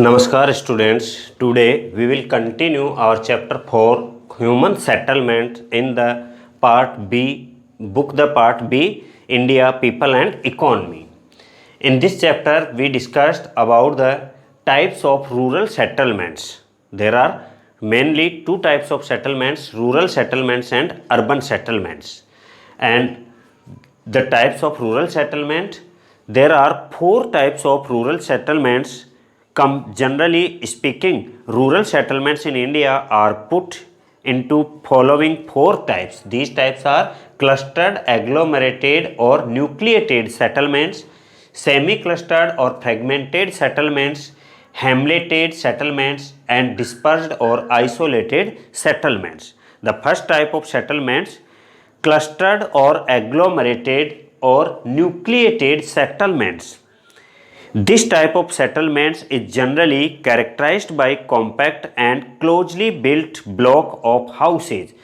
Namaskar students. Today we will continue our chapter 4 human settlement in the part B, book the part B, India, people and economy. In this chapter we discussed about the types of rural settlements. There are mainly two types of settlements, rural settlements and urban settlements. And the types of rural settlement, there are four types of rural settlements. Generally speaking, rural settlements in India are put into following four types. These types are clustered, agglomerated or nucleated settlements, semi-clustered or fragmented settlements, hamleted settlements and dispersed or isolated settlements. The first type of settlements, clustered or agglomerated or nucleated settlements. This type of settlements is generally characterized by compact and closely built block of houses.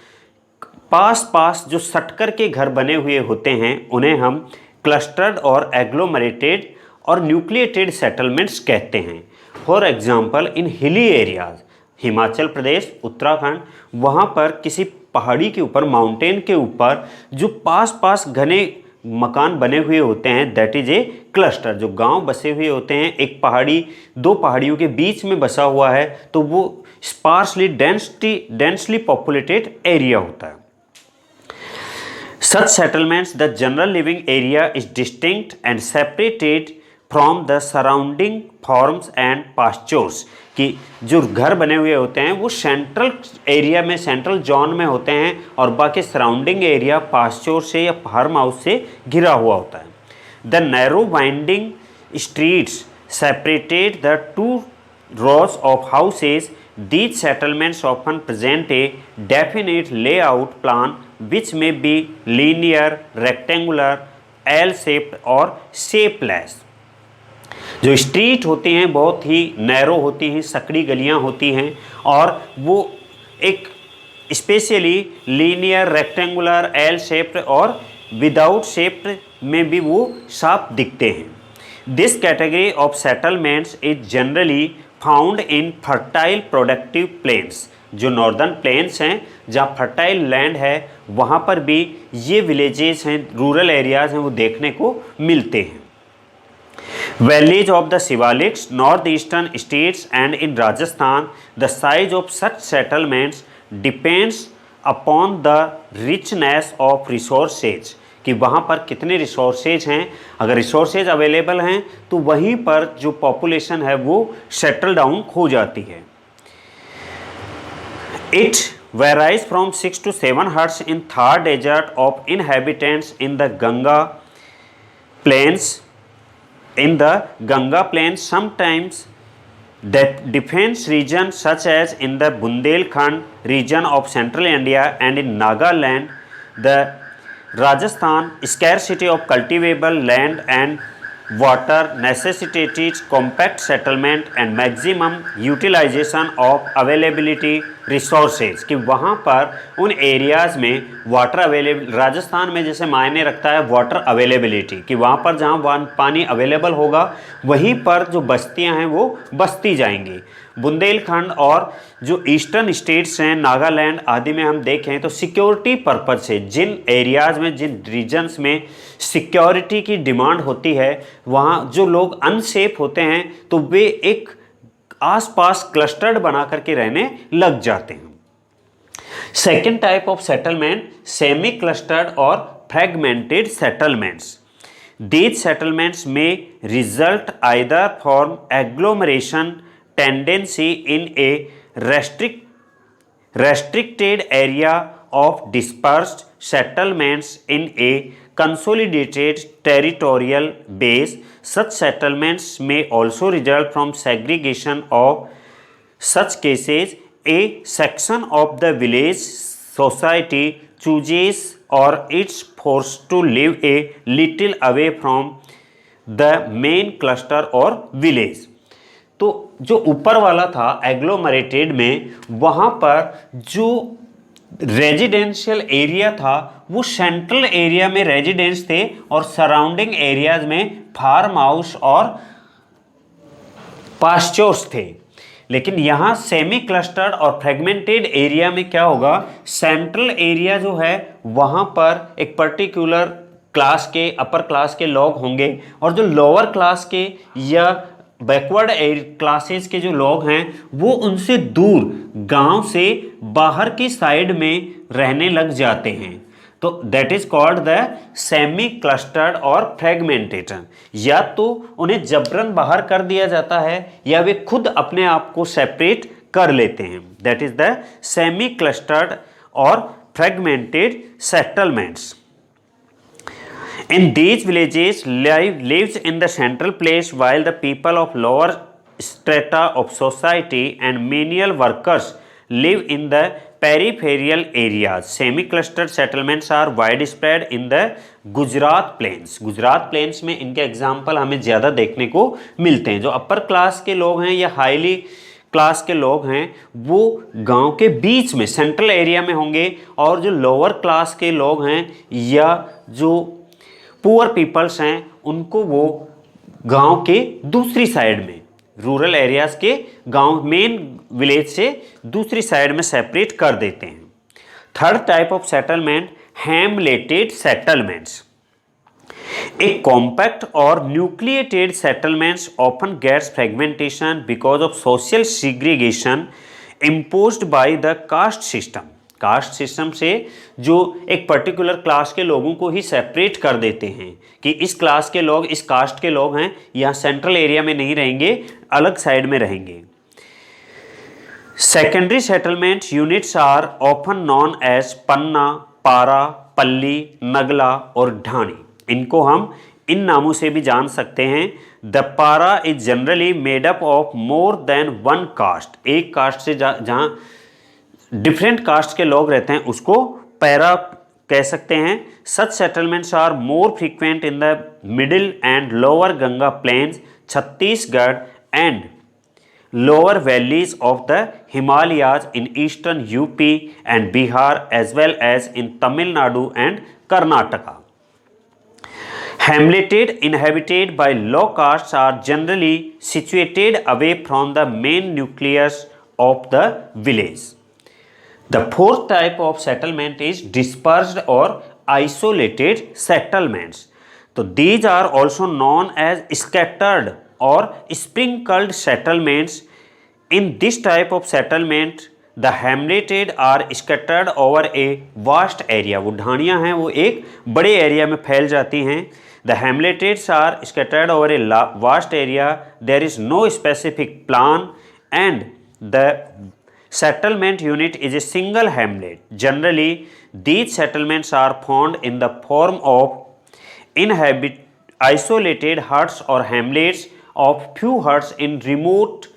पास पास जो सटकर के घर बने हुए होते हैं उन्हें हम clustered और एग्लोमरेटेड और न्यूक्लिएटेड सेटलमेंट्स कहते हैं. For example in hilly areas, Himachal Pradesh, Uttarakhand, वहाँ पर किसी पहाड़ी के ऊपर, माउंटेन के ऊपर जो पास पास घने मकान बने हुए होते हैं, दैट इज ए क्लस्टर. जो गांव बसे हुए होते हैं, एक पहाड़ी दो पहाड़ियों के बीच में बसा हुआ है, तो वो स्पार्सली डेंसली पॉपुलेटेड एरिया होता है. Such settlements, the general living area is distinct and separated from the surrounding farms and pastures. कि जो घर बने हुए होते हैं वो सेंट्रल एरिया में, सेंट्रल जोन में होते हैं और बाकी सराउंडिंग एरिया पास्चोर से या फार्म हाउस से घिरा हुआ होता है. The narrow winding streets separated the two rows of houses. These settlements often present a definite layout plan which may be linear, rectangular, L-shaped और shapeless. जो स्ट्रीट होती हैं बहुत ही नैरो होती हैं, सकड़ी गलियां होती हैं और वो एक specially linear, rectangular, L shaped और विदाउट शेप्ड में भी वो साफ दिखते हैं. This category of settlements is generally found in fertile productive plains. जो नॉर्दर्न प्लेन्स हैं जहाँ फर्टाइल लैंड है वहाँ पर भी ये विलेजेस हैं, रूरल एरियाज हैं, वो देखने को मिलते हैं. Valleys of the Shivaliks, northeastern states and in Rajasthan, the size of such settlements depends upon the richness of resources. कि वहाँ पर कितने रिसोर्सेज हैं. अगर रिसोर्सेज अवेलेबल हैं तो वहीं पर जो पॉपुलेशन है वो सेटल डाउन हो जाती है. It varies from 6 to 7 hertz in Thar desert of inhabitants in the Ganga plains. In the Ganga plains, sometimes that defense region such as in the Bundelkhand region of central India and in Nagaland, the Rajasthan, scarcity of cultivable land and water necessitated compact settlement and maximum utilization of availability resources. कि वहाँ पर उन areas में water available, Rajasthan में जैसे मायने रखता है वाटर अवेलेबिलिटी, कि वहाँ पर जहाँ पानी अवेलेबल होगा वहीं पर जो बस्तियाँ हैं वो बसती जाएंगी. बुंदेलखंड और जो ईस्टर्न स्टेट्स हैं, नागालैंड आदि में हम देखें तो सिक्योरिटी पर्पज से जिन एरियाज़ में, जिन रीजन्स में सिक्योरिटी की डिमांड होती है, वहाँ जो लोग अनसेफ होते हैं तो वे एक आसपास क्लस्टर्ड बना करके रहने लग जाते हैं. Second type of settlement, semi clustered और fragmented settlements. These settlements may result either from agglomeration tendency in a restricted area of dispersed settlements in a consolidated territorial base. Such settlements may also result from segregation. Of such cases, a section of the village society chooses or it's forced to live a little away from the main cluster or village. तो जो ऊपर वाला था एग्लोमरेटेड में, वहाँ पर जो residential area था वो सेंट्रल एरिया में रेजिडेंस थे और सराउंडिंग एरियाज में फार्म हाउस और पास्चर्स थे। लेकिन यहाँ सेमी क्लस्टर्ड और फ्रेगमेंटेड एरिया में क्या होगा, सेंट्रल एरिया जो है वहाँ पर एक पर्टिकुलर क्लास के, अपर क्लास के लोग होंगे, और जो लोअर क्लास के या बैकवर्ड क्लासेस के जो लोग हैं वो उनसे दूर गांव से बाहर की साइड में रहने लग जाते हैं। तो that is called the semi clustered और फ्रेगमेंटेड। या तो उन्हें जबरन बाहर कर दिया जाता है या वे खुद अपने आप को सेपरेट कर लेते हैं। That is the semi clustered और fragmented settlements. In these villages, lives in the central place, while the people of lower strata of society and menial workers live in the peripheral areas. Semi-clustered settlements are widespread in the Gujarat plains. Gujarat plains में इनके example हमें ज़्यादा देखने को मिलते हैं। जो upper class के लोग हैं या हाईली क्लास के लोग हैं वो गांव के बीच में सेंट्रल एरिया में होंगे, और जो लोअर क्लास के लोग हैं या जो पुअर पीपल्स हैं उनको वो गांव के दूसरी साइड में, रूरल एरियाज के गांव मेन विलेज से दूसरी साइड में सेपरेट कर देते हैं। Third type of settlement, hamleted settlements. A compact or nucleated settlements often gets fragmentation because of social segregation imposed by the caste system. Caste system से जो एक पर्टिकुलर क्लास के लोगों को ही सेपरेट कर देते हैं कि इस क्लास के लोग, इस कास्ट के लोग हैं, यहाँ सेंट्रल एरिया में नहीं रहेंगे, अलग साइड में रहेंगे। Secondary settlement units are often known as panna, para, palli, Nagla और ढाणी। इनको हम इन नामों से भी जान सकते हैं। द पारा is generally made up of more than one cast. एक कास्ट से जहाँ डिफरेंट कास्ट के लोग रहते हैं उसको पैरा कह सकते हैं। Such settlements are more frequent in the middle and lower Ganga plains, Chhattisgarh and lower valleys of the Himalayas in eastern UP and Bihar as well as in Tamil Nadu and Karnataka. Hamleted, inhabited by low castes, are generally situated away from the main nucleus of the village. The fourth type of settlement is dispersed or isolated settlements. So these are also known as scattered or sprinkled settlements. In this type of settlement, the hamleted are scattered over a vast area. वो ढाणियाँ हैं वो एक बड़े area में फैल जाती हैं। The hamlets are scattered over a vast area. There is no specific plan and the settlement unit is a single hamlet. Generally, these settlements are found in the form of isolated huts or hamlets of few huts in remote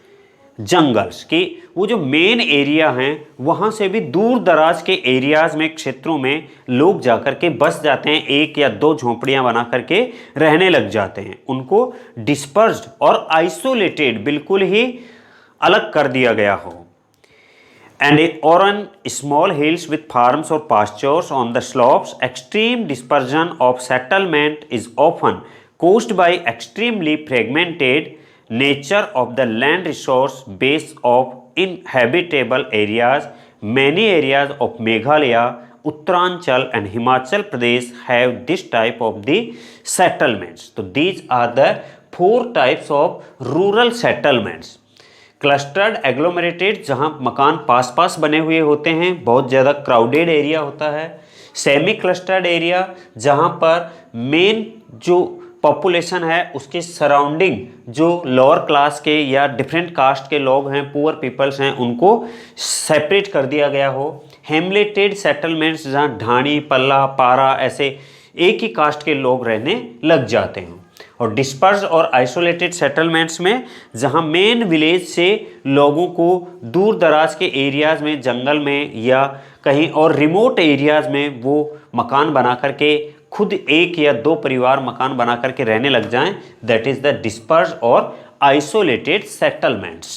jungles कि वो जो main area हैं वहाँ से भी दूर दराज के एरियाज़ में, क्षेत्रों में लोग जाकर के बस जाते हैं, एक या दो झोंपड़ियाँ बना करके रहने लग जाते हैं। उनको डिस्पर्स्ड और आइसोलेटेड बिल्कुल ही अलग कर दिया गया हो। And on small hills with farms or pastures on the slopes, extreme dispersion of settlement is often caused by extremely fragmented nature of the land resource base of inhabitable areas. Many areas of Meghalaya, Uttaranchal and Himachal Pradesh have this type of the settlements. So these are the four types of rural settlements. Clustered agglomerated, जहाँ मकान पास पास बने हुए होते हैं, बहुत ज़्यादा crowded area होता है। सेमी क्लस्टर्ड एरिया, जहाँ पर मेन जो पॉपुलेशन है उसके सराउंडिंग जो लोअर क्लास के या डिफरेंट कास्ट के लोग हैं, पुअर पीपल्स हैं, उनको सेपरेट कर दिया गया हो। हेमलेटेड सेटलमेंट्स, जहाँ ढाणी, पल्ला, पारा ऐसे एक ही कास्ट के लोग रहने लग जाते हैं। और डिस्पर्स और आइसोलेटेड सेटलमेंट्स में जहां मेन विलेज से लोगों को दूर दराज के एरियाज़ में, जंगल में या कहीं और रिमोट एरियाज़ में वो मकान बना करके खुद एक या दो परिवार मकान बना करके रहने लग जाएं, दैट इज़ द डिस्पर्स और आइसोलेटेड सेटलमेंट्स।